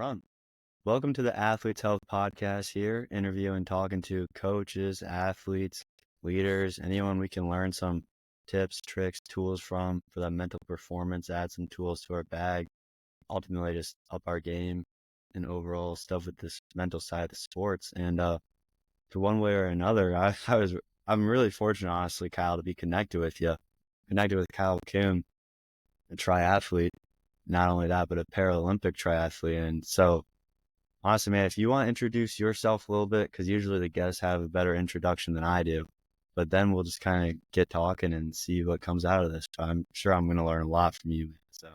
run. Welcome to the Athletes Health Podcast here, interviewing, talking to coaches, athletes, leaders, anyone we can learn some tips, tricks, tools from for that mental performance, add some tools to our bag, ultimately just up our game and overall stuff with this mental side of the sports. And for one way or another, I'm really fortunate, honestly, Kyle, to be connected with you, connected with Kyle Coon, a triathlete. Not only that, but a Paralympic triathlete. And so, honestly, man, if you want to introduce yourself a little bit, because usually the guests have a better introduction than I do, but then we'll just kind of get talking and see what comes out of this. I'm sure I'm going to learn a lot from you. So,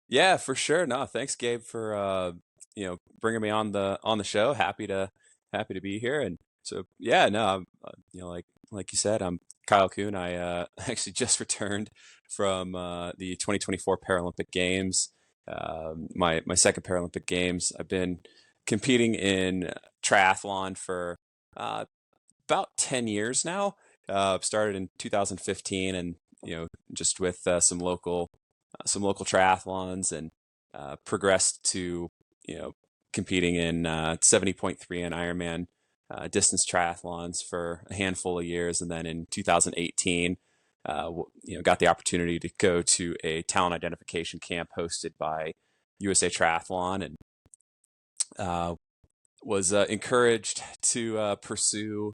Yeah, for sure. No, thanks, Gabe, for bringing me on the show. Happy to be here. And so, yeah, no, like you said, I'm Kyle Coon. I actually just returned from the 2024 Paralympic Games. My second Paralympic Games. I've been competing in triathlon for about 10 years now. Started in 2015, and just with some local triathlons, and progressed to competing in 70.3 and Ironman distance triathlons for a handful of years, and then in 2018 got the opportunity to go to a talent identification camp hosted by USA Triathlon, and was encouraged to pursue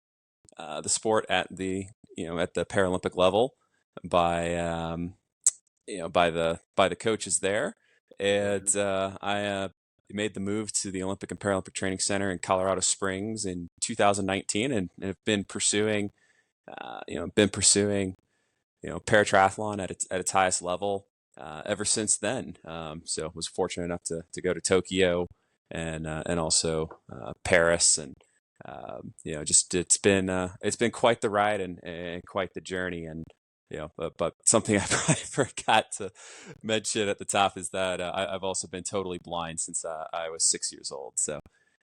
the sport at the Paralympic level by by the coaches there. And I made the move to the Olympic and Paralympic Training Center in Colorado Springs in 2019, and have been pursuing paratriathlon at its highest level ever since then. So was fortunate enough to go to Tokyo and also Paris, and just it's been quite the ride and quite the journey. And but something I probably forgot to mention at the top is that I've also been totally blind since I was 6 years old. So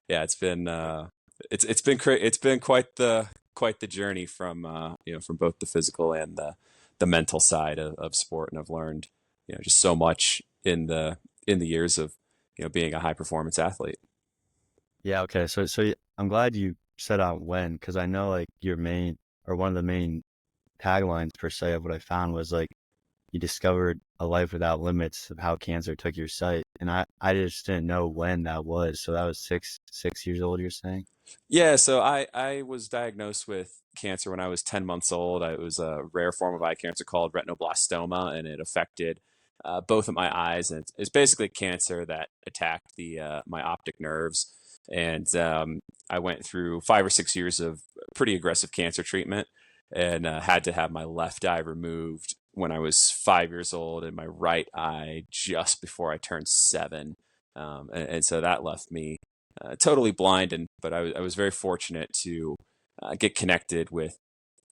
yeah, it's been quite the journey from from both the physical and the mental side of sport. And I've learned just so much in the years of being a high performance athlete. yeah, okay. So I'm glad you set out when, because I know like your main or one of the main taglines per se of what I found was like you discovered a life without limits of how cancer took your sight, and I just didn't know when that was. So that was six years old, you're saying? Yeah, so I was diagnosed with cancer when I was 10 months old. It was a rare form of eye cancer called retinoblastoma, and it affected both of my eyes. And it's basically cancer that attacked my optic nerves. And I went through 5 or 6 years of pretty aggressive cancer treatment, and had to have my left eye removed when I was 5 years old, and my right eye just before I turned 7. And so that left me totally blind. But I was very fortunate to get connected with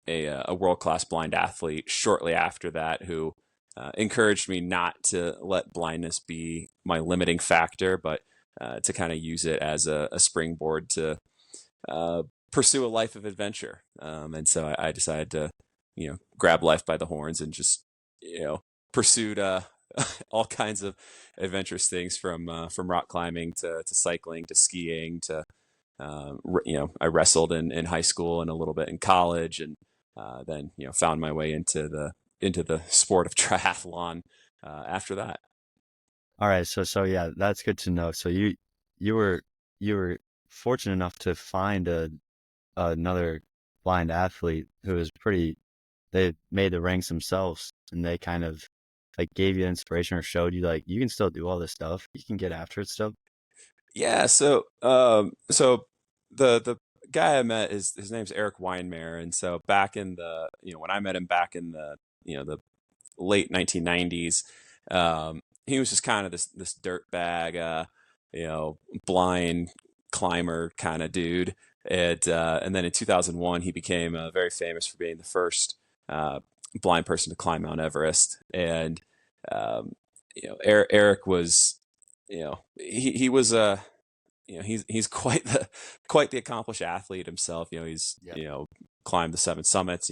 a world-class blind athlete shortly after that, who encouraged me not to let blindness be my limiting factor, but to kind of use it as a springboard to pursue a life of adventure. And so I decided to, grab life by the horns and just, pursued all kinds of adventurous things, from rock climbing to cycling to skiing to, I wrestled in high school and a little bit in college, and then, found my way into the sport of triathlon after that. All right, so yeah, that's good to know. So you were fortunate enough to find another blind athlete who was they made the ranks themselves, and they kind of like gave you inspiration or showed you like you can still do all this stuff, you can get after it still. Yeah, so the guy I met, his name's Eric Weinmeyer. And so back in the when I met him back in the late 1990s, he was just kind of this dirt bag, blind climber kind of dude. And then in 2001, he became very famous for being the first blind person to climb Mount Everest. And Eric was, he was a he's quite the accomplished athlete himself. He's Yeah. Climbed the 7 summits,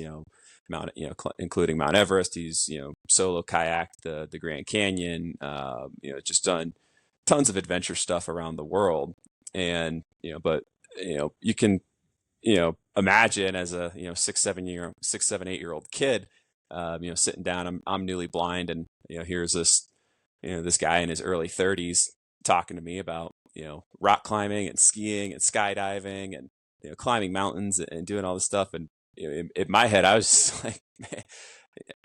including Mount Everest. He's solo kayaked the Grand Canyon. Just done tons of adventure stuff around the world. And, but, you can, imagine as a, 6, 7, 8-year-old kid, sitting down, I'm newly blind. And, here's this guy in his early 30s talking to me about, rock climbing and skiing and skydiving and, climbing mountains and doing all this stuff. And in my head, I was just like, man,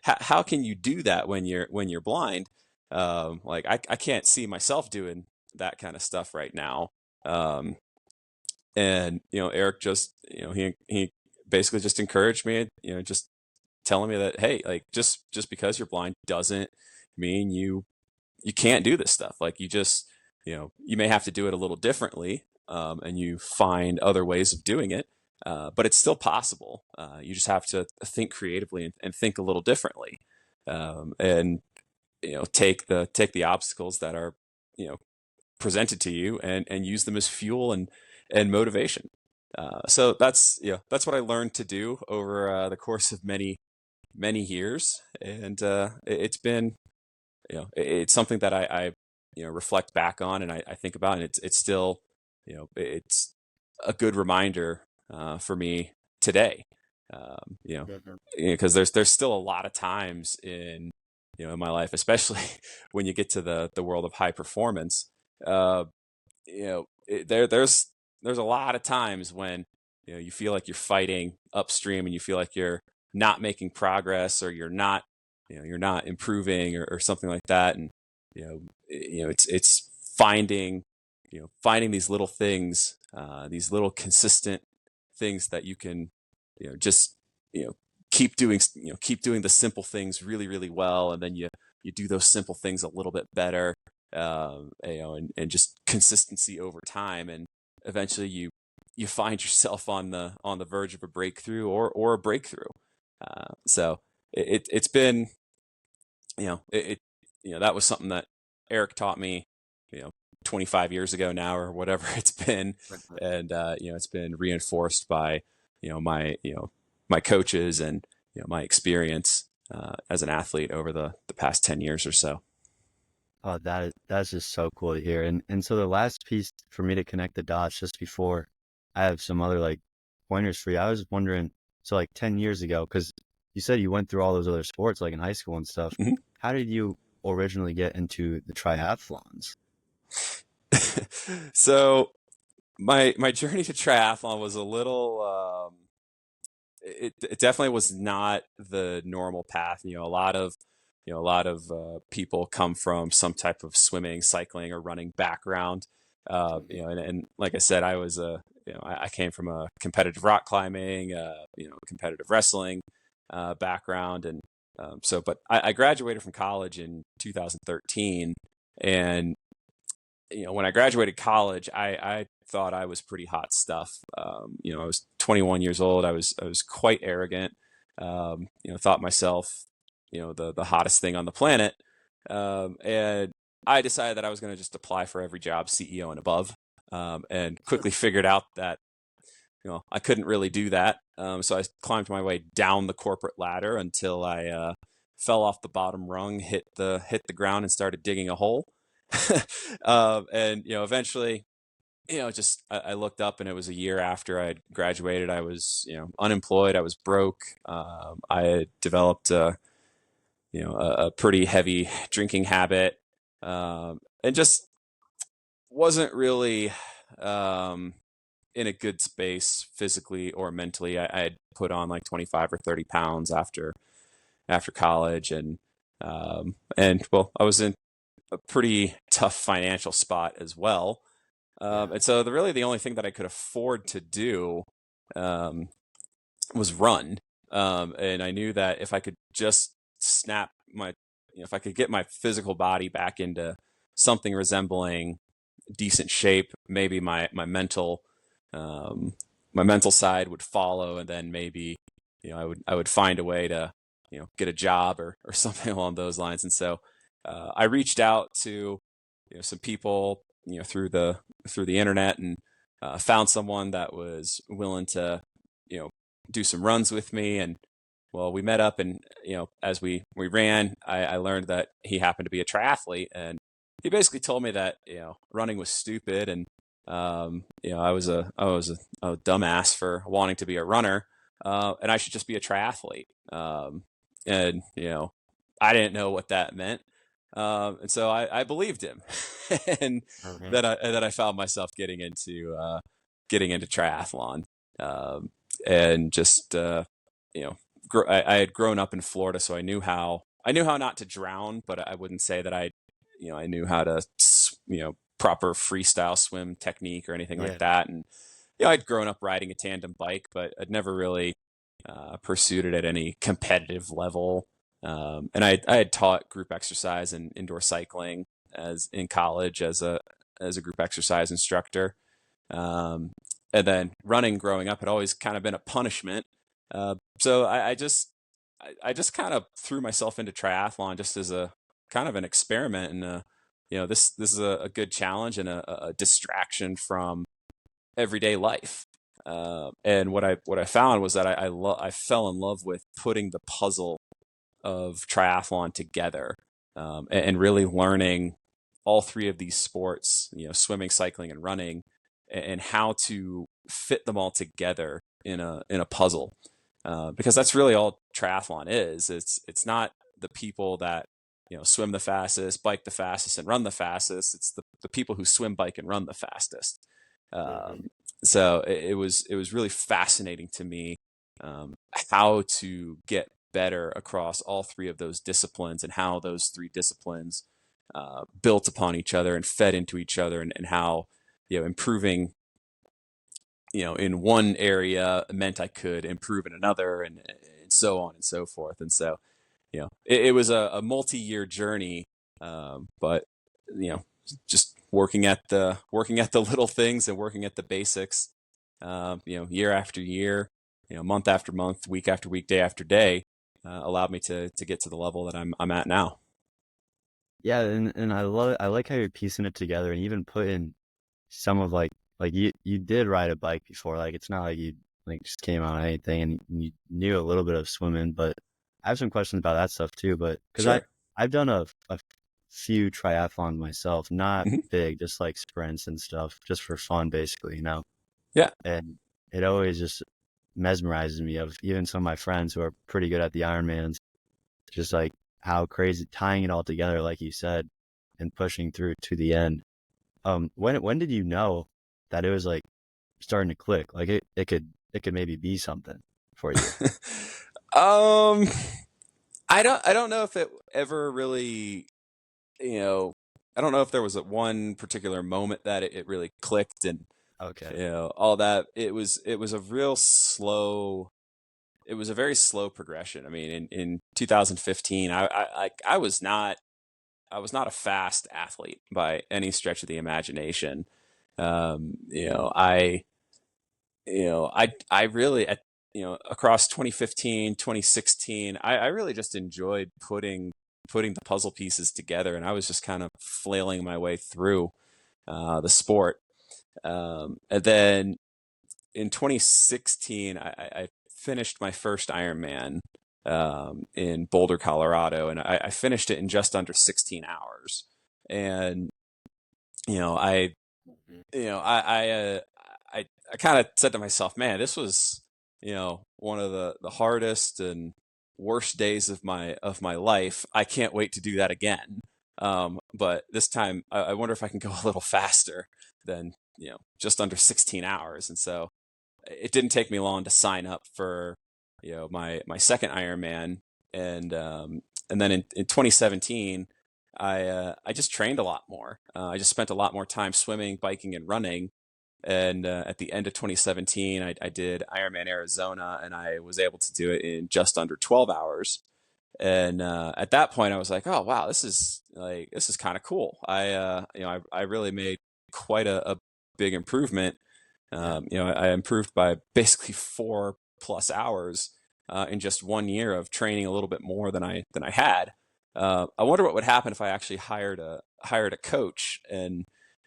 how can you do that when you're blind? Like I can't see myself doing that kind of stuff right now. And Eric just he basically just encouraged me, just telling me that, hey, like just because you're blind doesn't mean you can't do this stuff. Like you just you may have to do it a little differently, and you find other ways of doing it. But it's still possible. You just have to think creatively and think a little differently, and take the obstacles that are presented to you and use them as fuel and motivation. So that's what I learned to do over the course of many years, and it's been it's something that I reflect back on and I think about, and it's still it's a good reminder for me today. Because there's still a lot of times in in my life, especially when you get to the world of high performance. There's a lot of times when you feel like you're fighting upstream and you feel like you're not making progress, or you're not improving, or something like that. And it's finding these little things, these little consistent things that you can just keep doing the simple things really, really well, and then you do those simple things a little bit better, and just consistency over time, and eventually you find yourself on the verge of a breakthrough or a breakthrough. So it's been that was something that Eric taught me 25 years ago now, or whatever it's been, and it's been reinforced by my coaches and my experience as an athlete over the past 10 years or so. Oh, that's just so cool to hear. And so the last piece for me to connect the dots, just before I have some other like pointers for you, I was wondering, so like 10 years ago, because you said you went through all those other sports like in high school and stuff. Mm-hmm. How did you originally get into the triathlons? So my journey to triathlon was a little it definitely was not the normal path. A lot of people come from some type of swimming, cycling, or running background. And like I said, I was I came from a competitive rock climbing, competitive wrestling background, and but I graduated from college in 2013, and when I graduated college, I thought I was pretty hot stuff. I was 21 years old. I was quite arrogant. Thought myself, the hottest thing on the planet. And I decided that I was going to just apply for every job, CEO and above, and quickly figured out that I couldn't really do that. So I climbed my way down the corporate ladder until I fell off the bottom rung, hit the ground, and started digging a hole. And eventually, just I looked up, and it was a year after I graduated. I was unemployed. I was broke. I had developed a pretty heavy drinking habit, and just wasn't really in a good space physically or mentally. I had put on like 25 or 30 pounds after college, and well, I was in a pretty tough financial spot as well. And so the only thing that I could afford to do was run. And I knew that if I could just if I could get my physical body back into something resembling decent shape, maybe my mental side would follow, and then maybe I would find a way to get a job or something along those lines. And so I reached out to some people through the internet, and found someone that was willing to do some runs with me. And well, we met up, and as we ran, I learned that he happened to be a triathlete, and he basically told me that, running was stupid, and I was a dumbass for wanting to be a runner, and I should just be a triathlete. And I didn't know what that meant, and so I believed him, and Okay. that I found myself getting into triathlon, um, and just you know, I had grown up in Florida, so I knew how not to drown, but I wouldn't say that I knew how to proper freestyle swim technique or anything like Yeah. that. And I'd grown up riding a tandem bike, but I'd never really pursued it at any competitive level. And I had taught group exercise and indoor cycling as in college as a group exercise instructor. Um, and then running growing up had always kind of been a punishment. So I just kind of threw myself into triathlon just as a kind of an experiment, and this is a good challenge and a distraction from everyday life. And what I found was that I fell in love with putting the puzzle of triathlon together, and really learning all three of these sports, swimming, cycling, and running, and how to fit them all together in a puzzle. Because that's really all triathlon is. It's not the people that swim the fastest, bike the fastest, and run the fastest. It's the people who swim, bike, and run the fastest. Mhm. So it was really fascinating to me, how to get better across all three of those disciplines, and how those three disciplines built upon each other and fed into each other, and how improving in one area meant I could improve in another, and so on and so forth. And so, it was a multi-year journey, but just working at the little things and working at the basics, year after year, month after month, week after week, day after day, allowed me to get to the level that I'm at now. Yeah, and I love it. I like how you're piecing it together and even put in some of like you did ride a bike before. Like it's not like you like just came on anything and you knew a little bit of swimming, but I have some questions about that stuff too. But because Sure. I've done a few triathlons myself, not Hmm. big, just like sprints and stuff, just for fun, basically, Yeah. And it always just mesmerizes me of even some of my friends who are pretty good at the Ironmans, just like how crazy tying it all together, like you said, and pushing through to the end. When did you know that it was like starting to click? Like it could maybe be something for you. um, I don't know if it ever really, you know, I don't know if there was a one particular moment that it really clicked, and Okay. all that. It was a real slow. It was a very slow progression. I mean, in 2015, I was not a fast athlete by any stretch of the imagination. I really across 2015, 2016, I really just enjoyed putting the puzzle pieces together, and I was just kind of flailing my way through the sport. And then in 2016, I finished my first Ironman, in Boulder, Colorado, and I finished it in just under 16 hours. And you know, I I kind of said to myself, man, this was one of the hardest and worst days of my life. I can't wait to do that again. But this time, I wonder if I can go a little faster than just under 16 hours. And so it didn't take me long to sign up for my second Ironman, and then in 2017, I just trained a lot more. I just spent a lot more time swimming, biking, and running. And at the end of 2017, I did Ironman Arizona, and I was able to do it in just under 12 hours. And at that point, I was like, "Oh wow, this is kind of cool." I really made quite a big improvement. Yeah. I improved by basically 4+ hours in just 1 year of training a little bit more than I had. I wonder what would happen if I actually hired a coach and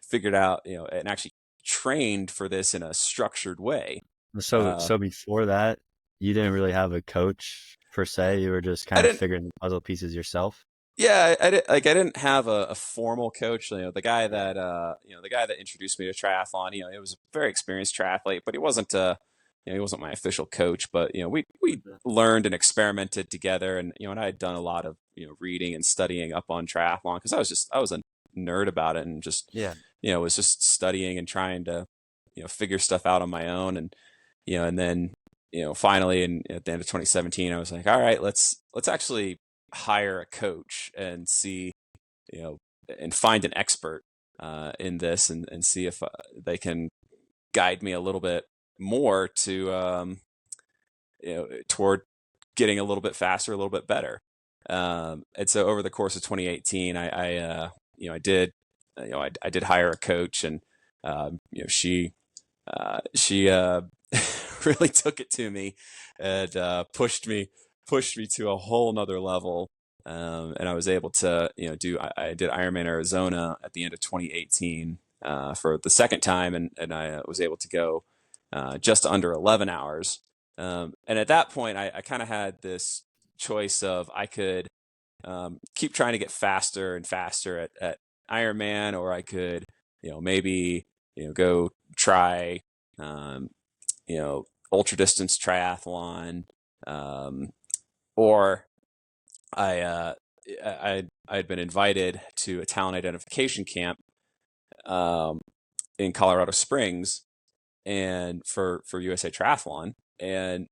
figured out, and actually trained for this in a structured way. So Uh, so before that, you didn't really have a coach per se. You were just I kind of didn't figuring the puzzle pieces yourself. Yeah, I didn't have a formal coach. The guy that the guy that introduced me to triathlon. He was a very experienced triathlete, but he wasn't he wasn't my official coach. But we learned and experimented together, and I had done a lot of reading and studying up on triathlon because I was a nerd about it, and just Yeah. was just studying and trying to figure stuff out on my own, and then finally at the end of 2017, I was like, all right, let's actually hire a coach and see, you know, and find an expert in this, and see if they can guide me a little bit more to, toward getting a little bit faster, a little bit better. And so over the course of 2018, I did, I did hire a coach, and she really took it to me, and pushed me to a whole nother level. And I was able to I did Ironman Arizona at the end of 2018 for the second time, and I was able to go just under 11 hours. And at that point, I kind of had this choice of I could keep trying to get faster and faster at Ironman, or I could maybe go try um, ultra distance triathlon, or I had been invited to a talent identification camp in Colorado Springs, and for USA Triathlon. And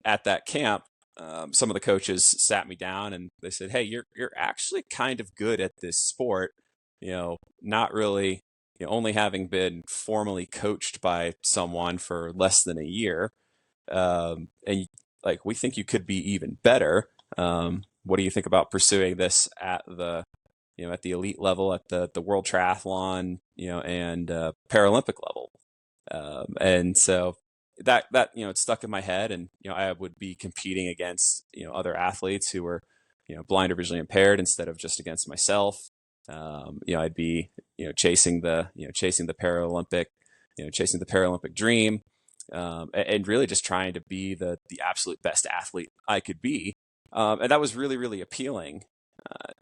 at that camp, some of the coaches sat me down and they said, "Hey, you're actually kind of good at this sport. Not really, only having been formally coached by someone for less than a year, and like we think you could be even better. What do you think about pursuing this at the at the elite level, at the World Triathlon, and Paralympic level?" And so that it stuck in my head, and I would be competing against other athletes who were blind or visually impaired instead of just against myself. I'd be chasing the Paralympic, chasing the Paralympic dream, and really just trying to be the absolute best athlete I could be. And that was really, really appealing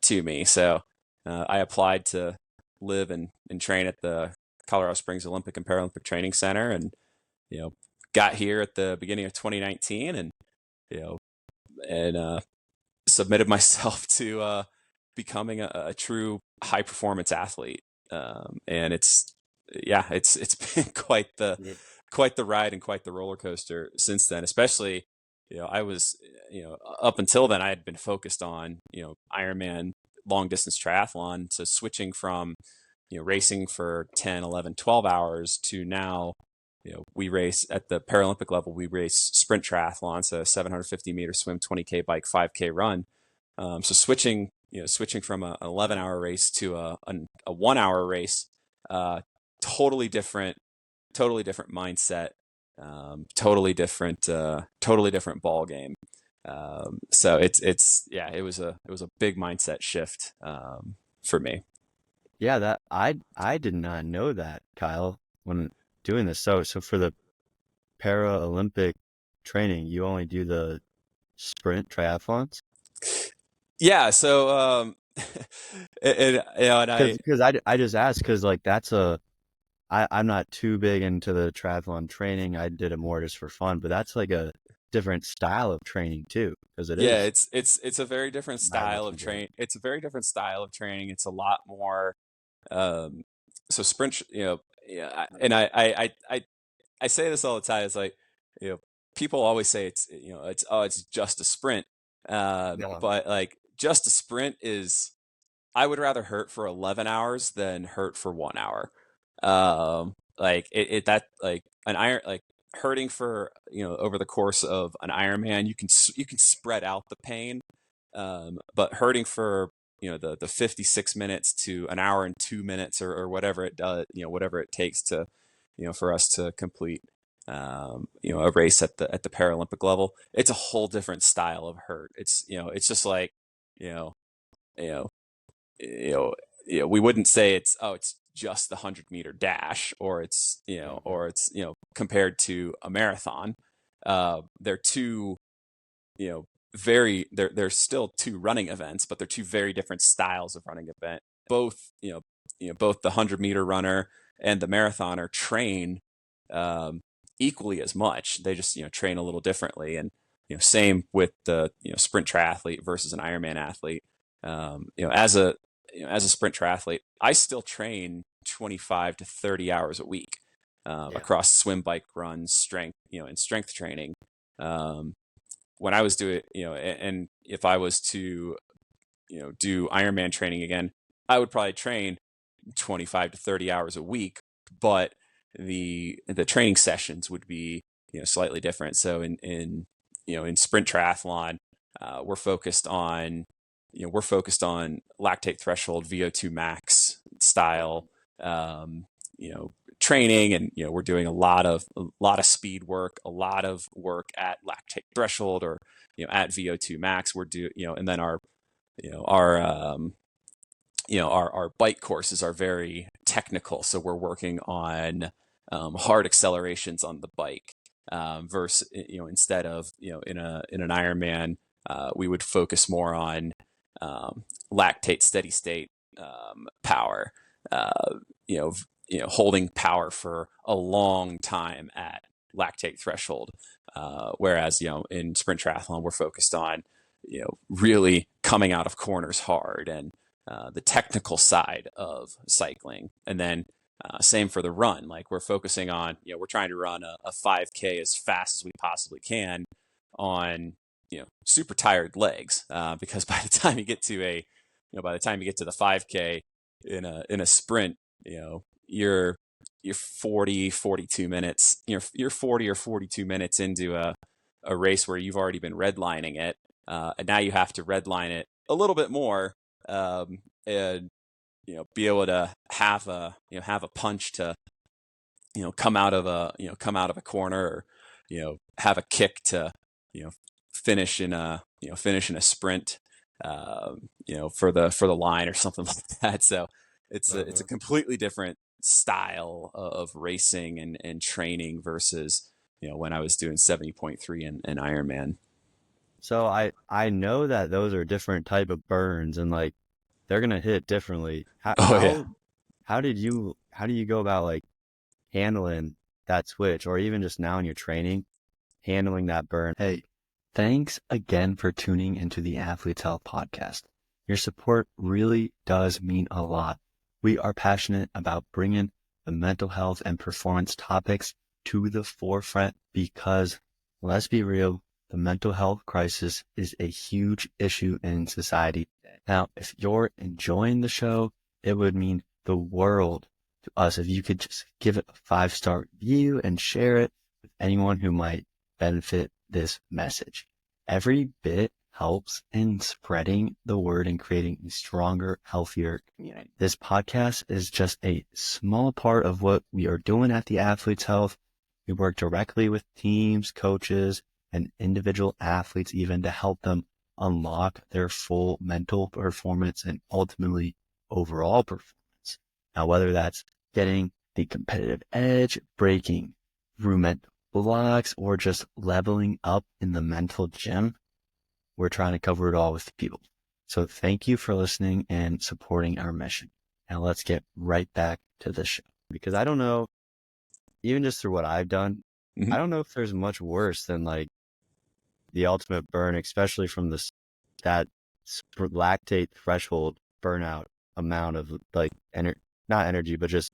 to me. So I applied to live and train at the Colorado Springs Olympic and Paralympic Training Center, and got here at the beginning of 2019, and you know and submitted myself to becoming a true high performance athlete. And it's been Yeah. quite the ride and quite the roller coaster since then. Especially, I was, up until then I had been focused on Ironman long distance triathlon, so switching from racing for 10, 11, 12 hours to now we race at the Paralympic level. We race sprint triathlon, so 750-meter swim, 20K bike, 5K run. So switching from an 11-hour race to a 1-hour race, totally different mindset, totally different ball game. So it was a big mindset shift for me. Yeah, that I did not know that, Kyle, when doing this. So for the Paralympic training, you only do the sprint triathlons? Yeah. So and Because I just asked because like I'm not too big into the triathlon training. I did it more just for fun, but that's like a different style of training too, because it yeah, is it's a very different very style much of into it. train. It's a very different style of training. It's a lot more. Um, so sprint, yeah, and I say this all the time. It's like, people always say it's just a sprint. Yeah. But like just a sprint is, I would rather hurt for 11 hours than hurt for 1 hour. Like that, like an iron, like hurting for, over the course of an Ironman, you can spread out the pain. But hurting for, the 56 minutes to an hour and 2 minutes, or whatever it does, whatever it takes to, for us to complete, a race at the Paralympic level, it's a whole different style of hurt. It's just like, you know, you know, you know, we wouldn't say it's just the 100-meter dash, or Mhm. it's compared to a marathon. They're two, they're still two running events, but they're two very different styles of running event. Both, both the 100-meter runner and the marathoner train um, equally as much. They just, train a little differently. And, same with the, sprint triathlete versus an Ironman athlete. As a, as a sprint triathlete, I still train 25 to 30 hours a week across swim, bike, run, strength, and strength training. When I was doing, and if I was to, do Ironman training again, I would probably train 25 to 30 hours a week, but the training sessions would be, slightly different. So in sprint triathlon, we're focused on lactate threshold, VO2 max style, training, and we're doing a lot of speed work, a lot of work at lactate threshold or at VO2 max. And then our bike courses are very technical, so we're working on hard accelerations on the bike versus instead of in an Ironman we would focus more on lactate steady state power, holding power for a long time at lactate threshold. Whereas, in sprint triathlon, we're focused on, really coming out of corners hard and the technical side of cycling. And then same for the run. Like we're focusing on, we're trying to run a 5K as fast as we possibly can on, super tired legs. Because by the time you get to the 5K in a sprint, you're 42 minutes, you're 40 or 42 minutes into a race where you've already been redlining it. And now you have to redline it a little bit more, and, be able to have a punch to, come out of a corner, or, have a kick to, finish in a sprint, for the line or something like that. So it's a completely different style of racing and training versus, when I was doing 70.3 and Ironman. So I know that those are different type of burns, and like they're gonna hit differently. Yeah. How do you go about like handling that switch, or even just now in your training, handling that burn? Hey, thanks again for tuning into the Athlete's Health Podcast. Your support really does mean a lot. We are passionate about bringing the mental health and performance topics to the forefront because, let's be real, the mental health crisis is a huge issue in society. Now, if you're enjoying the show, it would mean the world to us if you could just give it a 5-star review and share it with anyone who might benefit this message. Every bit helps in spreading the word and creating a stronger, healthier community. This podcast is just a small part of what we are doing at the Athlete's Health. We work directly with teams, coaches, and individual athletes even to help them unlock their full mental performance and ultimately overall performance. Now, whether that's getting the competitive edge, breaking through mental blocks, or just leveling up in the mental gym, we're trying to cover it all with people. So thank you for listening and supporting our mission. Now let's get right back to the show, because I don't know, even just through what I've done, I don't know if there's much worse than like the ultimate burn, especially from that lactate threshold burnout amount of like not energy, but just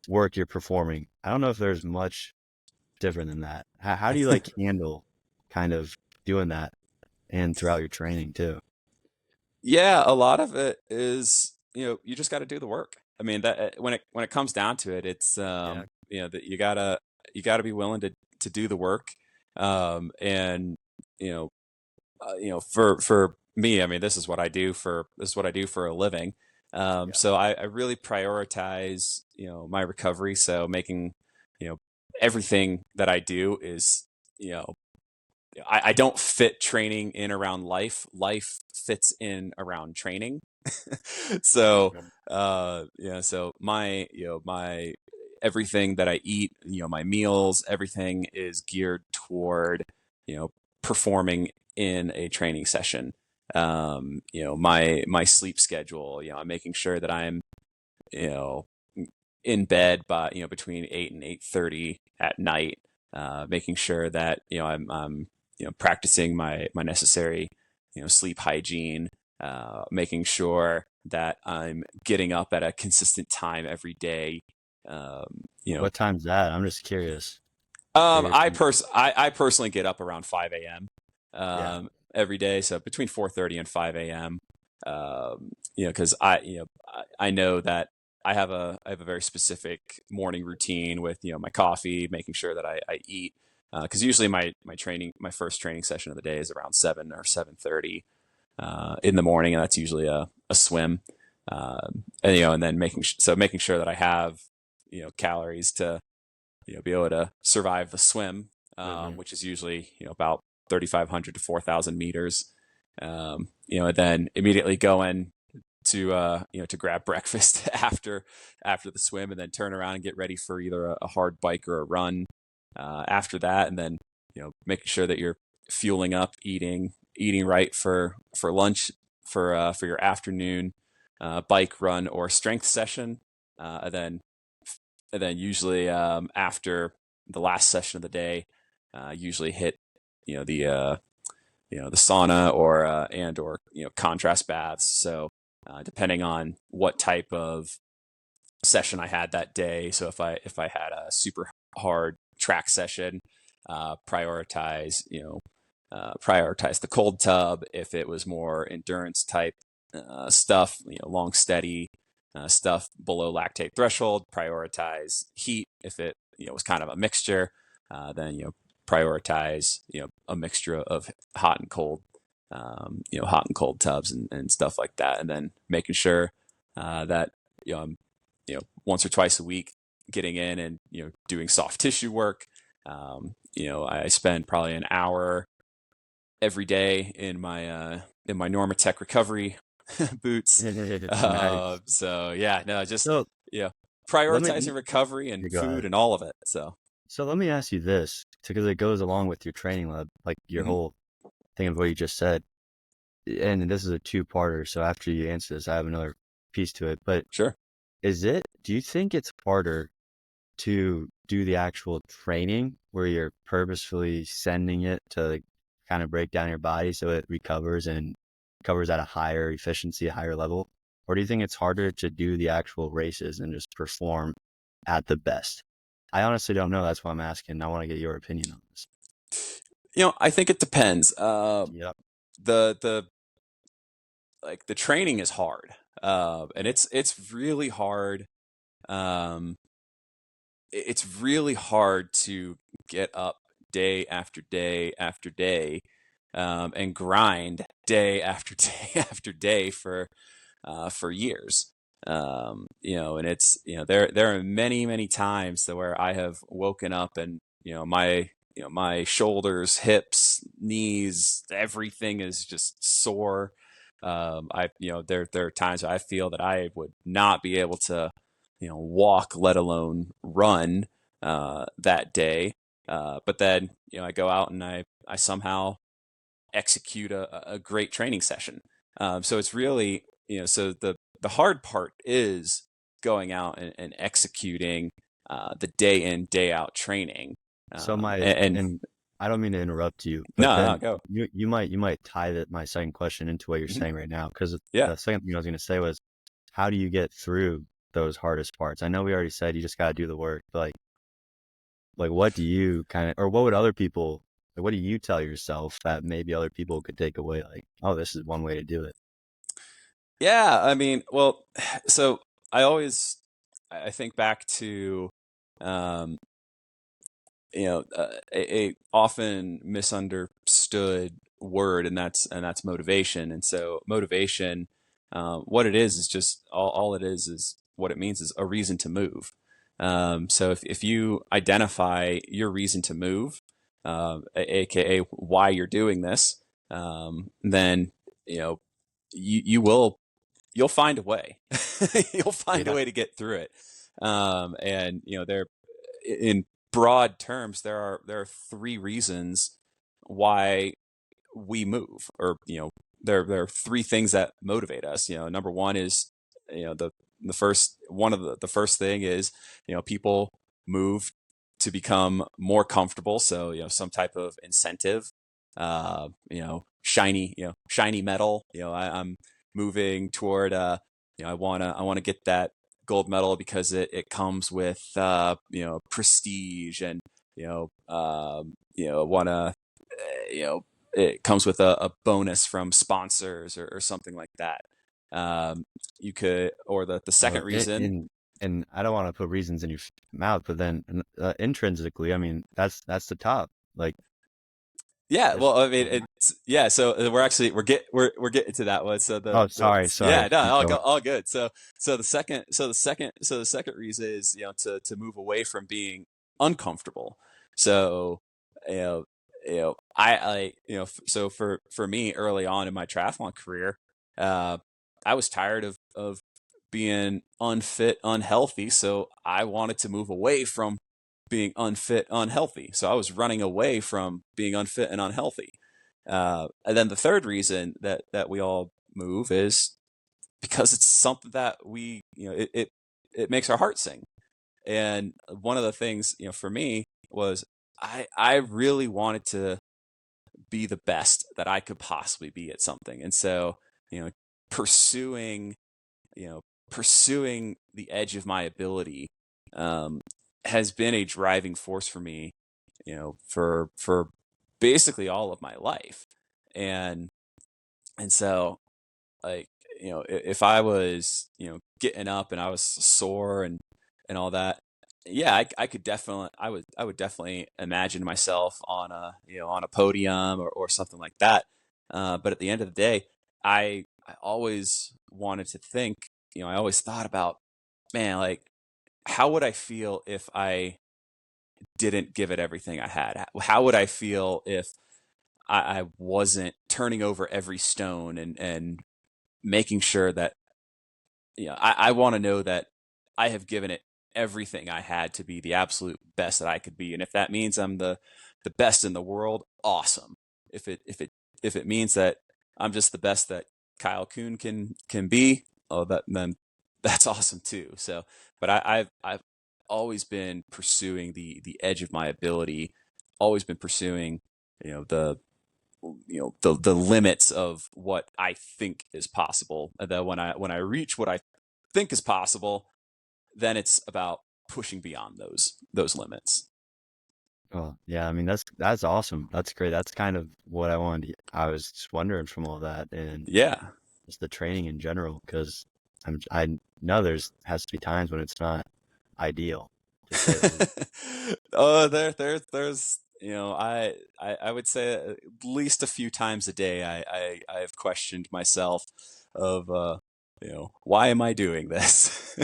work you're performing. I don't know if there's much different than that. How do you like handle kind of doing that and throughout your training too? Yeah, a lot of it is, you just got to do the work. I mean, that when it comes down to it, it's that you gotta be willing to do the work. And for me, I mean, this is what I do for a living. So I really prioritize, my recovery. So making, everything that I do is, I don't fit training in around life. Life fits in around training. So, so my everything that I eat, my meals, everything is geared toward, performing in a training session. My sleep schedule, I'm making sure that I'm, you know, in bed by, between 8 and 8:30 at night, making sure that, I'm practicing my necessary, sleep hygiene, making sure that I'm getting up at a consistent time every day. You know, What time's that? I'm just curious. What you're saying. I personally get up around 5 a.m. Yeah. Every day, so between 4:30 and 5 a.m. Because I know that I have a very specific morning routine with my coffee, making sure that I eat. Because usually my first training session of the day is around 7 or 7:30 in the morning, and that's usually a swim. And then making sure that I have calories to be able to survive the swim, Mhm. which is usually about 3,500 to 4,000 meters. And then immediately go in to grab breakfast after the swim, and then turn around and get ready for either a hard bike or a run after that, and then making sure that you're fueling up, eating right for lunch, for your afternoon bike, run, or strength session, and then usually after the last session of the day, usually hit the the sauna or contrast baths. So depending on what type of session I had that day. So if I had a super hard track session, prioritize the cold tub. If it was more endurance type stuff, long steady stuff below lactate threshold, prioritize heat. If it was kind of a mixture, then prioritize a mixture of hot and cold, hot and cold tubs and stuff like that, and then making sure that I'm once or twice a week getting in and doing soft tissue work. I spend probably an hour every day in my Normatec recovery boots. Nice. So yeah, no, just So yeah, let me prioritizing recovery and you go food ahead. and all of it. So So let me ask you this, because it goes along with your training lab, like your mhm, whole thing of what you just said. And this is a two-parter, so after you answer this, I have another piece to it. But sure. do you think it's harder to do the actual training where you're purposefully sending it to like, kind of break down your body so it recovers and covers at a higher efficiency, a higher level? Or do you think it's harder to do the actual races and just perform at the best? I honestly don't know. That's why I'm asking. I want to get your opinion on this. I think it depends. Yep. The like the training is hard, and it's really hard. Um, it's really hard to get up day after day after day, and grind day after day after day for years. And it's there are many times where I have woken up and my shoulders, hips, knees, everything is just sore. There are times I feel that I would not be able to walk, let alone run that day. But then I go out and I somehow execute a great training session. So it's really so the hard part is going out and executing the day in day out training. So And and I don't mean to interrupt you, but no, then go. you might tie my second question into what you're Mhm. saying right now, because Yeah. the second thing I was going to say was, how do you get through those hardest parts? I know we already said you just got to do the work, but like what do you kind of, or what would other people, like, what do you tell yourself that maybe other people could take away? Like, oh, this is one way to do it. Yeah, I mean, well, so I think back to um, a often misunderstood word, and that's motivation. And so motivation, what it is just all it is what it means is a reason to move. So if you identify your reason to move, aka why you're doing this, then you know you'll find a way. You'll find a Yeah. way to get through it. And there in broad terms, there are three reasons why we move, or there are three things that motivate us. Number one is the first one of the first thing is people move to become more comfortable. So some type of incentive, shiny metal. I'm moving toward I wanna get that gold medal because it comes with prestige, and wanna you know it comes with a bonus from sponsors, or something like that. You could, or the second reason. And I don't want to put reasons in your mouth, but then intrinsically, I mean, that's the top. Like, Yeah, if well, I mean, it's yeah. So we're getting to that one. So oh, sorry, yeah, no, keep going. all good. So the second reason is to move away from being uncomfortable. So you know I so for me, early on in my triathlon career, uh, I was tired of being unfit, unhealthy. So I wanted to move away from being unfit, unhealthy. So I was running away from being unfit and unhealthy. And then the third reason that we all move is because it's something that it makes our heart sing. And one of the things, for me, was I really wanted to be the best that I could possibly be at something. And so, pursuing, pursuing the edge of my ability, um, has been a driving force for me, for basically all of my life. And so, like, if I was, getting up and I was sore and all that, yeah, I could definitely, I would definitely imagine myself on a podium, or something like that. But at the end of the day, I always wanted to think, I always thought about, man, like, how would I feel if I didn't give it everything I had? How would I feel if I wasn't turning over every stone, and making sure that, I want to know that I have given it everything I had to be the absolute best that I could be. And if that means I'm the best in the world, awesome. If it means that I'm just the best that Kyle Coon can be, then that's awesome too. So, but I've always been pursuing the edge of my ability, always been pursuing, the the limits of what I think is possible. And then when I reach what I think is possible, then it's about pushing beyond those limits. Oh, yeah, I mean, that's awesome. That's great. That's kind of what I wanted. I was just wondering from all that, and Yeah. just the training in general, because I know has to be times when it's not ideal, to say the least. Oh, there's I would say at least a few times a day I have questioned myself of why am I doing this?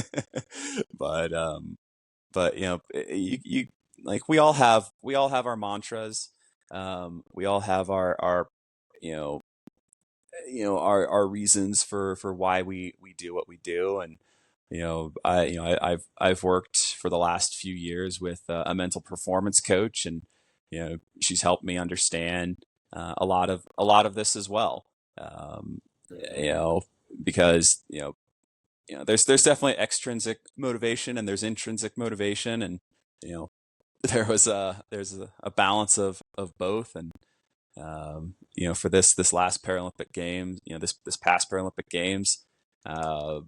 but but you like, we all have our mantras. We all have our you know our reasons for why we do what we do. And I've worked for the last few years with a mental performance coach, and she's helped me understand a lot of this as well. um, you know because there's definitely extrinsic motivation, and there's intrinsic motivation. And you know there's a balance of both. And for this last Paralympic Games, this past Paralympic Games, uh,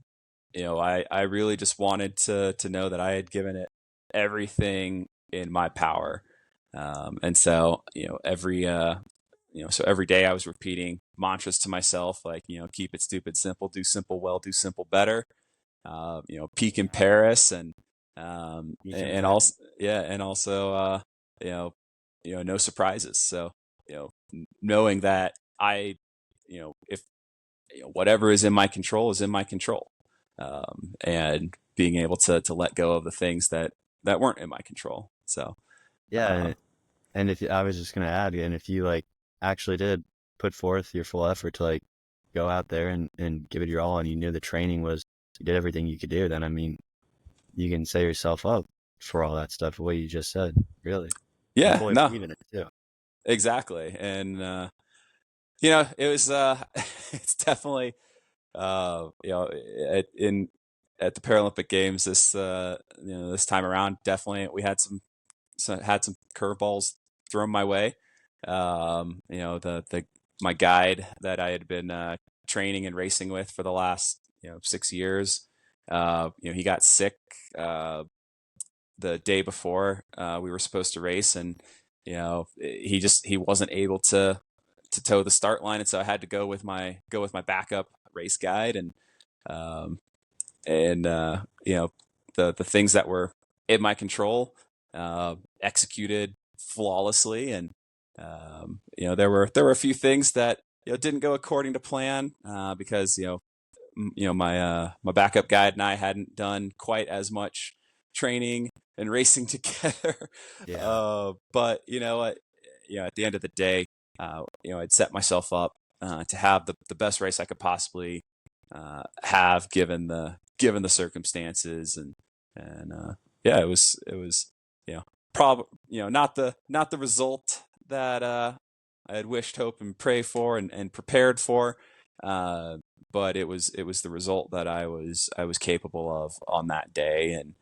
I really just wanted to know that I had given it everything in my power. And so, every day I was repeating mantras to myself, like, keep it stupid simple, do simple well, do simple better. Peak in Paris, Each and and Pat. also, yeah, and also, you know, no surprises. So, knowing that if whatever is in my control is in my control, and being able to let go of the things that weren't in my control. So, Yeah, uh, and if I was just gonna add, and if you like actually did put forth your full effort to like go out there and give it your all, and you knew the training was, you did everything you could do, then I mean, you can set yourself up for all that stuff, the way you just said, really. I yeah, fully no, believe in it too. exactly. And it was it's definitely in at the Paralympic Games this time around, definitely we had some curveballs thrown my way. The my guide that I had been training and racing with for the last 6 years, he got sick the day before we were supposed to race, and he wasn't able to toe the start line, and so I had to go with my backup race guide, um, and the things that were in my control executed flawlessly, and there were a few things that didn't go according to plan because my backup guide and I hadn't done quite as much training and racing together. Yeah. But at the end of the day, I'd set myself up to have the best race I could possibly have given the circumstances, and yeah, it was not the result that I had wished, hope, and pray for and prepared for. Uh, but it was the result that I was capable of on that day, and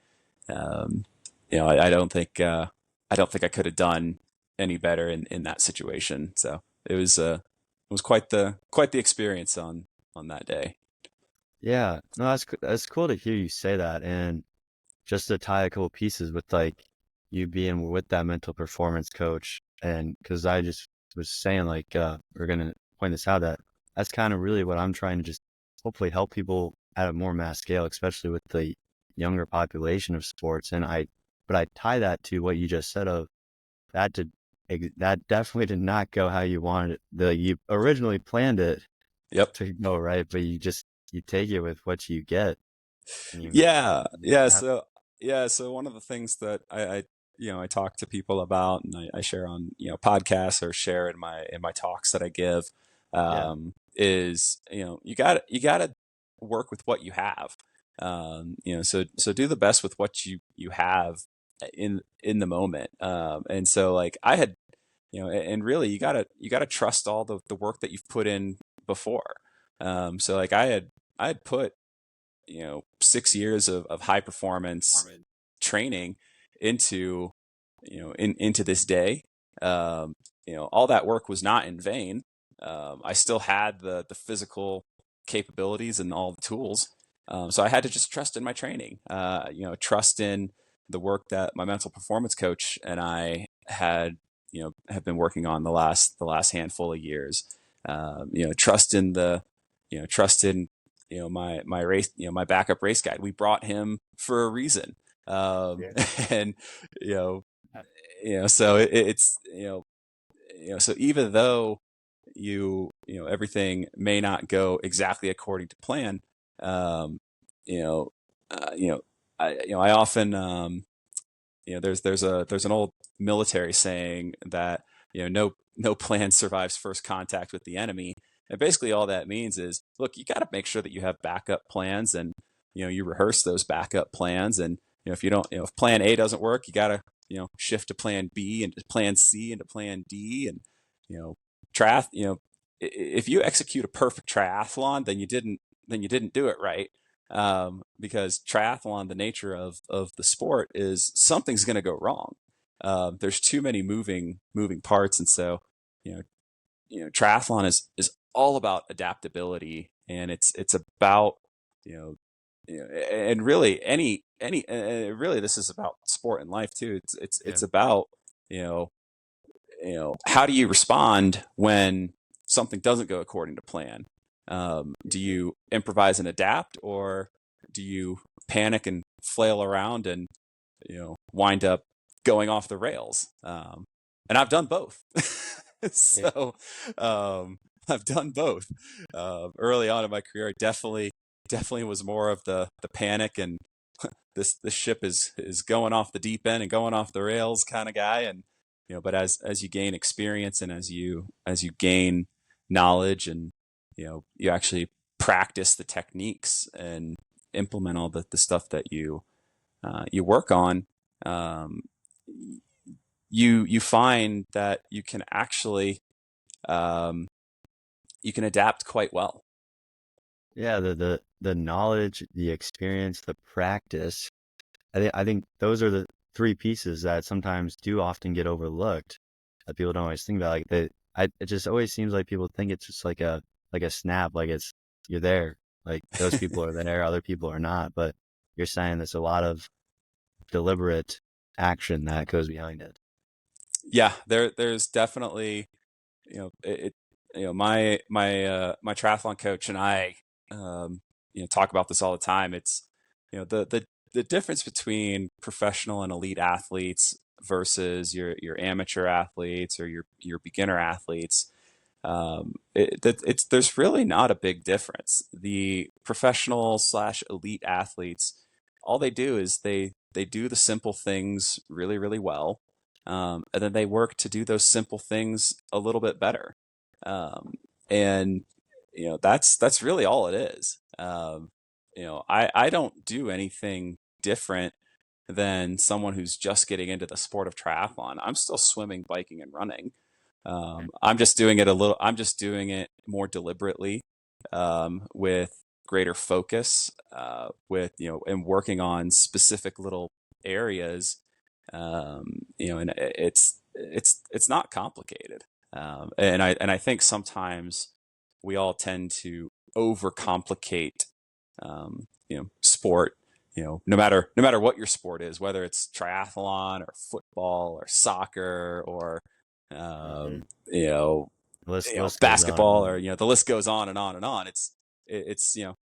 um, I don't think I could have done any better in that situation. So it was quite the experience on that day. Yeah. No, that's cool to hear you say that. And just to tie a couple pieces with like you being with that mental performance coach, and because I just was saying like we're gonna point this out that that's kind of really what I'm trying to just hopefully help people at a more mass scale, especially with the younger population of sports. But I tie that to what you just said of that did that definitely did not go how you wanted it. You originally planned it Yep. to go right, but you take it with what you get, and Yeah, yeah. have, So one of the things that I talk to people about, and I share on podcasts or share in my talks that I give, yeah, is you got to work with what you have. So do the best with what you have in the moment. And so like I had, and really you gotta trust all the work that you've put in before. So like I had put 6 years of high performance training into into this day. All that work was not in vain. I still had the physical capabilities and all the tools. So I had to just trust in my training. Trust in the work that my mental performance coach and I have been working on the last handful of years. Trust in trust in my race, my backup race guide. We brought him for a reason. yeah, And you know so it's so even though everything may not go exactly according to plan, um you know I often there's an old military saying that no plan survives first contact with the enemy. And basically all that means is, look, you got to make sure that you have backup plans, and you rehearse those backup plans. And if you don't, if plan A doesn't work, you got to shift to plan B and to plan C and to plan D. And you know triath you know if you execute a perfect triathlon, then you didn't do it right. Because triathlon, the nature of the sport is something's going to go wrong. There's too many moving parts, and so you know triathlon is all about adaptability, and it's about you know and really any really this is about sport and life too. yeah, It's about you know how do you respond when something doesn't go according to plan? Do you improvise and adapt, or do you panic and flail around and wind up going off the rails? And I've done both. yeah, So I've done both. Early on in my career, I definitely was more of the panic and this ship is going off the deep end and going off the rails kind of guy. And but as you gain experience, and as you gain knowledge, and you actually practice the techniques and implement all the stuff that you work on, um, you find that you can actually um, you can adapt quite well. Yeah, the knowledge, the experience, the practice. I think those are the three pieces that sometimes do often get overlooked that people don't always think about. Like it just always seems like people think it's just like a snap, like it's you're there. Like those people are there, other people are not. But you're saying there's a lot of deliberate action that goes behind it. Yeah, there's definitely, my triathlon coach and I, um, talk about this all the time. It's, the difference between professional and elite athletes versus your amateur athletes or your beginner athletes. It's there's really not a big difference. The professional slash elite athletes, all they do is they do the simple things really, really well, and then they work to do those simple things a little bit better. Um, and that's really all it is. I don't do anything different than someone who's just getting into the sport of triathlon. I'm still swimming, biking, and running. I'm just doing it more deliberately, with greater focus, with, and working on specific little areas. And it's not complicated. And I think sometimes we all tend to overcomplicate, sport. No matter what your sport is, whether it's triathlon or football or soccer or Mhm. um, you know, List goes on and basketball, or on. the list goes on and on and on. It's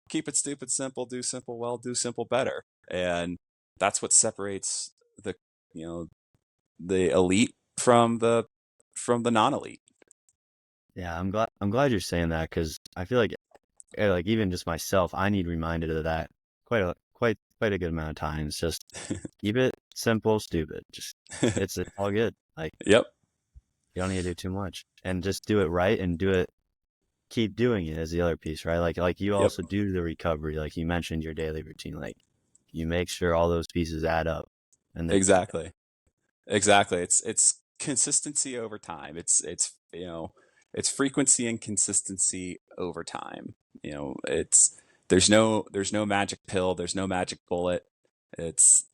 keep it stupid simple, do simple well, do simple better, and that's what separates the you know the elite from the non-elite. Yeah, I'm glad you're saying that because I feel like even just myself, I need reminded of that quite a good amount of times. Just keep it simple, stupid. Just it's all good. Like Yep, you don't need to do too much, and just do it right and do it. Keep doing it is the other piece, right? Like you yep, also do the recovery, like you mentioned your daily routine. Like you make sure all those pieces add up, and they exactly. Exactly. It's consistency over time. It's frequency and consistency over time. It's there's no magic pill, there's no magic bullet. It's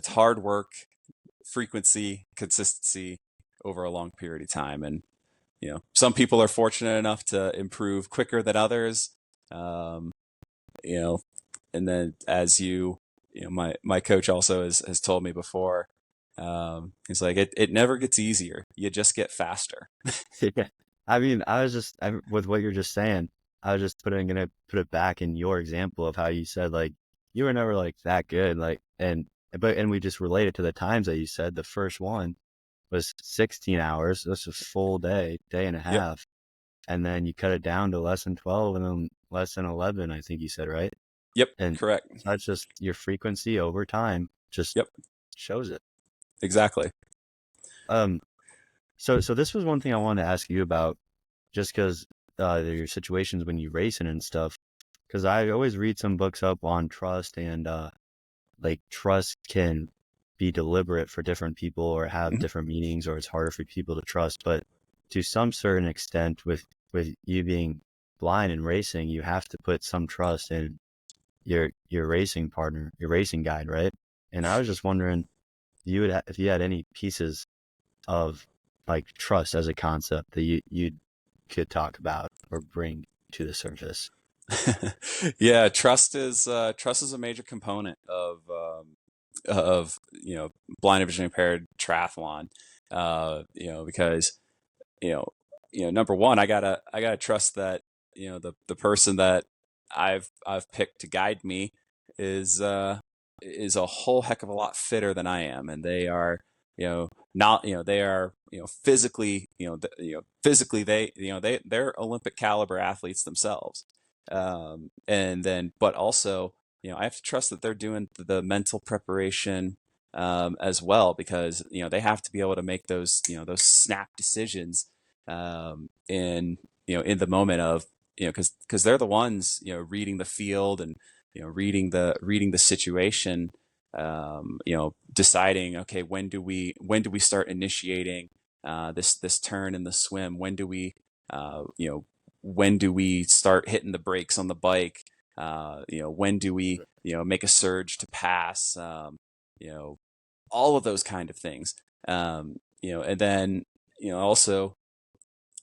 hard work, frequency, consistency over a long period of time. And some people are fortunate enough to improve quicker than others. Um, you know, and then as my coach also has told me before, he's like, it never gets easier, you just get faster. yeah. I mean, with what you're just saying, I was just gonna put it back in your example of how you said like you were never like that good, like and we just related to the times that you said the first one was 16 hours. This was full day and a Yep, half, and then you cut it down to less than 12 and then less than 11, I think you said, right? yep, And correct. that's just your frequency over time just Yep, shows it. exactly. Um, so this was one thing I wanted to ask you about, just because your situations when you racing and stuff. Because I always read some books up on trust and like trust can be deliberate for different people or have Mhm. different meanings, or it's harder for people to trust. But to some certain extent, with you being blind and racing, you have to put some trust in your racing partner, your racing guide, right? And I was just wondering, if you had any pieces of like trust as a concept that you could talk about or bring to the surface. Yeah, trust is a major component of blind and vision impaired triathlon. Because you know number one, I gotta trust that the person that I've picked to guide me is is a whole heck of a lot fitter than I am, and they are not they are physically physically they're Olympic caliber athletes themselves. And then but also I have to trust that they're doing the mental preparation, as well, because they have to be able to make those snap decisions, in the moment of because they're the ones reading the field and reading the situation, deciding, okay, when do we start initiating this turn in the swim? When do we start hitting the brakes on the bike? When do we make a surge to pass? All of those kind of things. And then also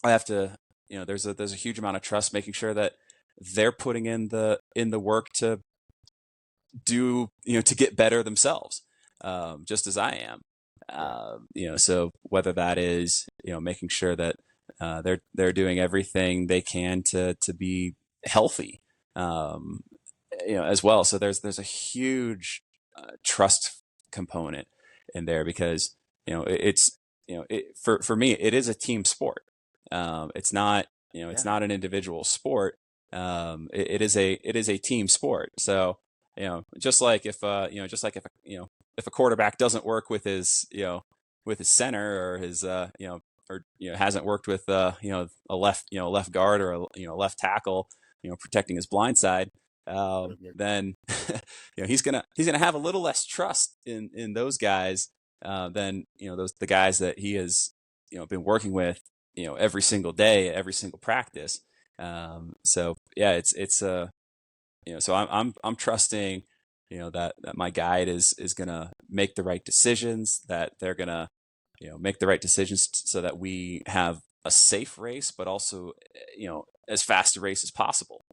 I have to, there's a huge amount of trust, making sure that they're putting in the work to do, to get better themselves, just as I am. So whether that is, making sure that they're doing everything they can to be healthy, as well. So there's a huge trust component in there, because it's for me, it is a team sport. It's not it's not an individual sport. It is a team sport. So just like if if a quarterback doesn't work with his with his center, or his or hasn't worked with a left guard, or a left tackle protecting his blind side, then he's gonna have a little less trust in those guys than the guys that he has been working with every single day, every single practice. So yeah, it's so I'm trusting that my guide is gonna make the right decisions, that they're gonna make the right decisions so that we have a safe race, but also as fast a race as possible.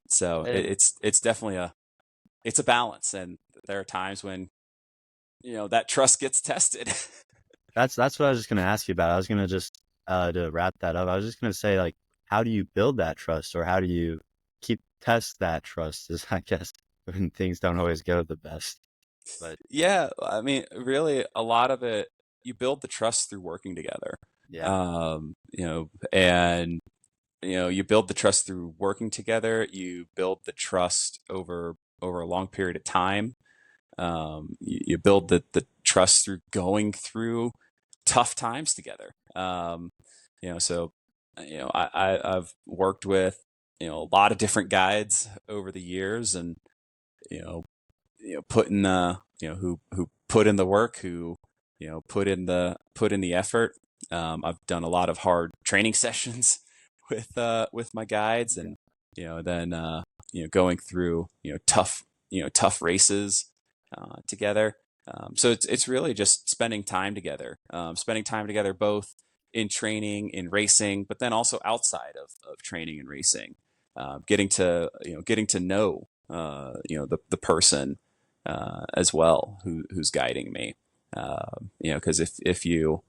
So it's definitely a balance, and there are times when that trust gets tested. That's what I was just gonna ask you about. I was gonna just to wrap that up. I was just gonna say, like, how do you build that trust, or how do you test that trust? Is, I guess, when things don't always go the best. But Yeah, I mean, really, a lot of it, you build the trust through working together. yeah, And you build the trust through working together. You build the trust over a long period of time. You build the trust through going through tough times together. So I've worked with a lot of different guides over the years, and you know put in the who put in the work, who put in the effort. I've done a lot of hard training sessions with my guides, and then going through tough races together. So it's really just spending time together, both in training, in racing, but then also outside of training and racing, getting to know the person as well, who's guiding me. Because if you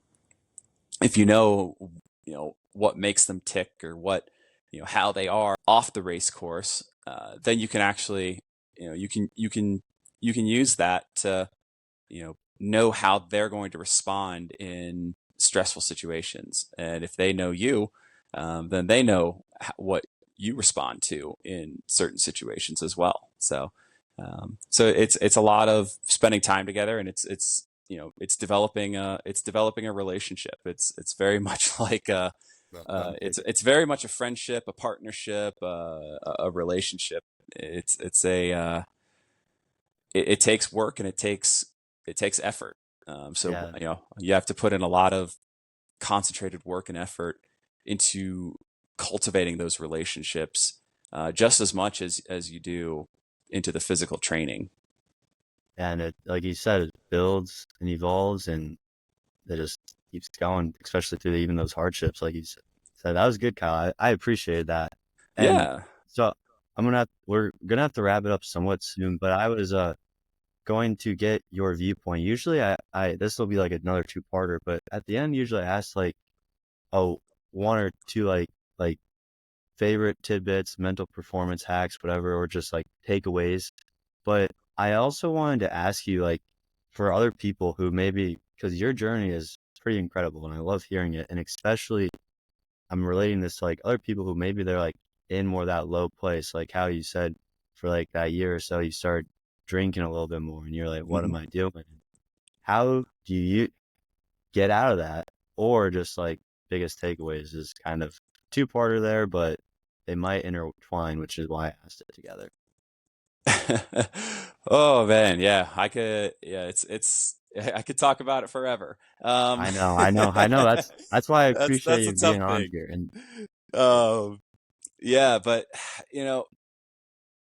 know what makes them tick, or what how they are off the race course, then you can actually you can use that to know how they're going to respond in stressful situations. And if they know you, then they know what you respond to in certain situations as well. So it's a lot of spending time together, and it's developing a relationship. It's very much like it's very much a friendship, a partnership, a relationship. It takes work, and it takes effort. So yeah, you have to put in a lot of concentrated work and effort into cultivating those relationships, just as much as you do into the physical training. and it, like you said, it builds and evolves, and it just keeps going, especially through even those hardships, like you said. So that was good, Kyle. I appreciated that. And Yeah. so we're gonna have to wrap it up somewhat soon, but I was going to get your viewpoint. Usually I this will be like another two-parter, but at the end usually I ask like, oh, one or two like favorite tidbits, mental performance hacks, whatever, or just like takeaways. But I also wanted to ask you, like, for other people who maybe, because your journey is pretty incredible and I love hearing it. And especially I'm relating this to like other people who maybe they're like in more that low place, like how you said for like that year or so, you started drinking a little bit more and you're like, what Mhm. am I doing? How do you get out of that? Or just like biggest takeaways is kind of two-parter there, but they might intertwine, which is why I asked it together. Oh man, yeah, I could talk about it forever. I know. That's why I appreciate That's a you tough being on thing. here. And Um, yeah, but you know,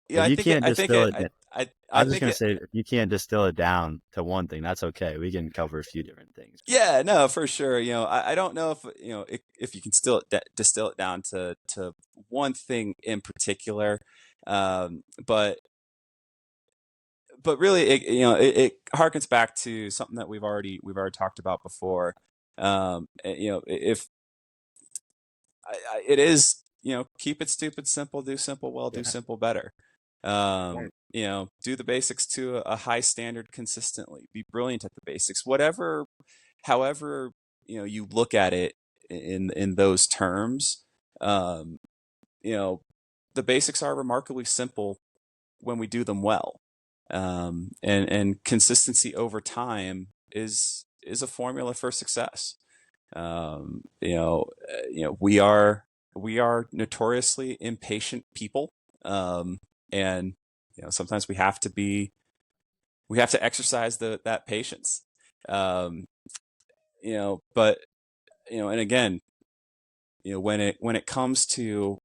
yeah, if you can't distill it, I I was just think gonna it, say, if you can't distill it down to one thing, that's okay. We can cover a few different things. yeah, no, for sure. I don't know if if you can still distill it down to one thing in particular, um, but really, it harkens back to something that we've already talked about before. If it is, keep it stupid simple, do simple well, do Yeah. simple better. Right. Do the basics to a high standard consistently. Be brilliant at the basics. Whatever, however, you look at it in those terms. Um, you know, the basics are remarkably simple when we do them well. And consistency over time is a formula for success. We are notoriously impatient people, and sometimes we have to exercise that patience. Um, but and again, when it comes to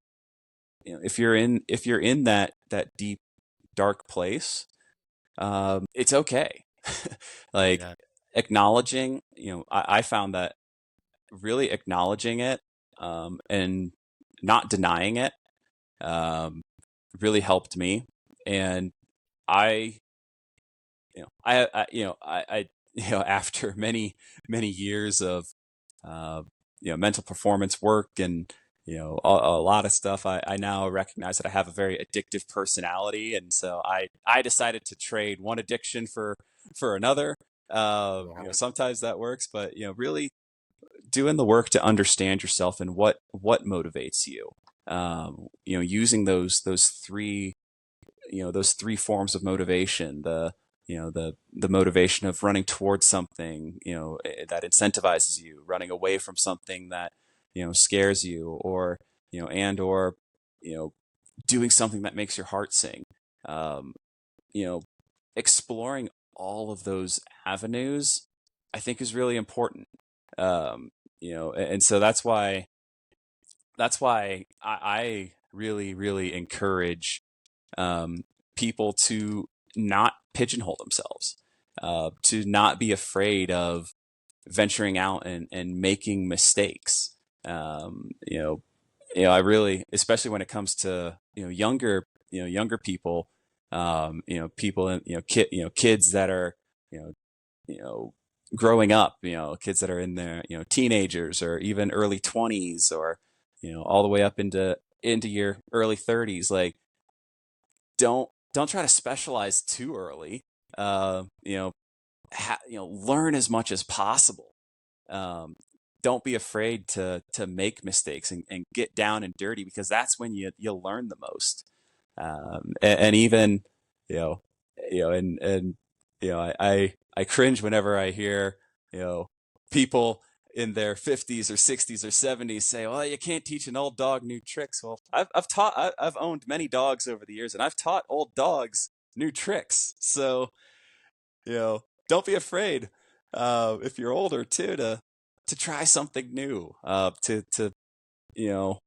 if you're in that deep dark place, it's okay. Like Yeah. acknowledging, I found that really acknowledging it, and not denying it, um, really helped me. And I, after many years of, uh, mental performance work and, a lot of stuff, I now recognize that I have a very addictive personality. And so I decided to trade one addiction for another. Yeah. Sometimes that works, but, really doing the work to understand yourself and what motivates you. Using those three forms of motivation. The motivation of running towards something that incentivizes you, running away from something that scares you, or or you know doing something that makes your heart sing. Um, you know, Exploring all of those avenues, I think, is really important. And so that's why I really, really encourage, people to not pigeonhole themselves, to not be afraid of venturing out and making mistakes. I really, especially when it comes to younger people, people, kids that are you know you know growing up, kids that are in their teenagers or even early 20s, or all the way up into your early 30s. Like, don't try to specialize too early. uh Learn as much as possible. um, don't be afraid to make mistakes and get down and dirty, because that's when you'll learn the most. And even you know and I cringe whenever I hear you know people in their 50s or 60s or 70s say, well, you can't teach an old dog new tricks. Well, I've owned many dogs over the years, and I've taught old dogs new tricks. So don't be afraid, if you're older too, to try something new. To you know,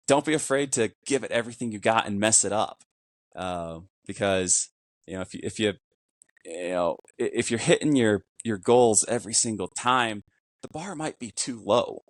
don't be afraid to give it everything you got and mess it up. Because if you're hitting your goals every single time, the bar might be too low.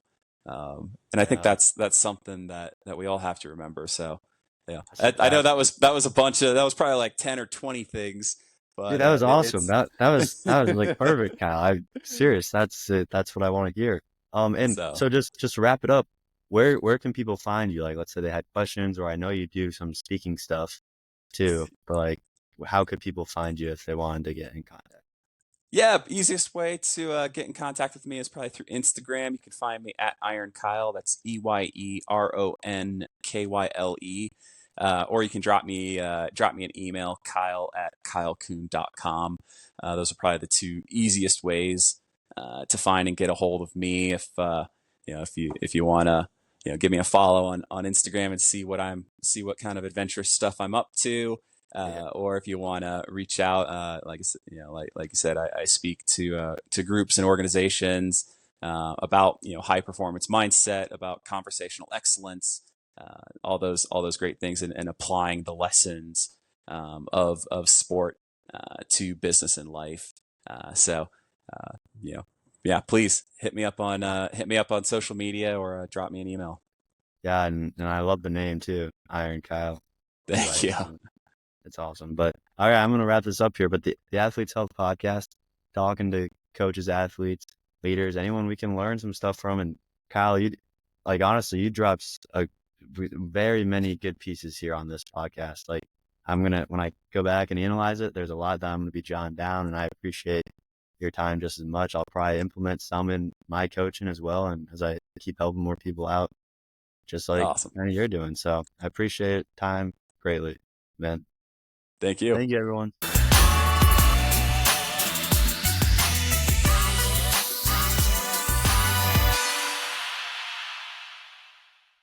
And I think Yeah. that's something that we all have to remember. So, yeah, That's I know fantastic. that was a bunch of that was probably like 10 or 20 things, Dude, but that was awesome. it's That was like perfect, Kyle. I'm serious. That's it. That's what I want to hear. And so. so just to wrap it up, where can people find you? Like, let's say they had questions, or I know you do some speaking stuff too, but like, how could people find you if they wanted to get in contact? Yeah, easiest way to get in contact with me is probably through Instagram. You can find me at Iron Kyle. That's EYERONKYLE. Or you can drop me an email, Kyle at kylecoon.com. Those are probably the two easiest ways to find and get a hold of me. If you want to give me a follow on Instagram and see what kind of adventurous stuff I'm up to. Yeah. Or if you want to reach out, like you said, I speak to groups and organizations about high performance mindset, about conversational excellence, all those great things, and applying the lessons of sport to business and life. So you know, yeah, please hit me up on social media or drop me an email. Yeah, and I love the name too, Iron Kyle. Thank Like, you. it's awesome. But all right, I'm gonna wrap this up here. But the Athletes Health Podcast, talking to coaches, athletes, leaders, anyone we can learn some stuff from. And Kyle, you like honestly, you dropped very many good pieces here on this podcast. Like I'm gonna when I go back and analyze it, there's a lot that I'm gonna be jotting down, and I appreciate your time just as much. I'll probably implement some in my coaching as well, and as I keep helping more people out, just like Awesome. kind of you're doing. So I appreciate time greatly, man. Thank you. Thank you, everyone.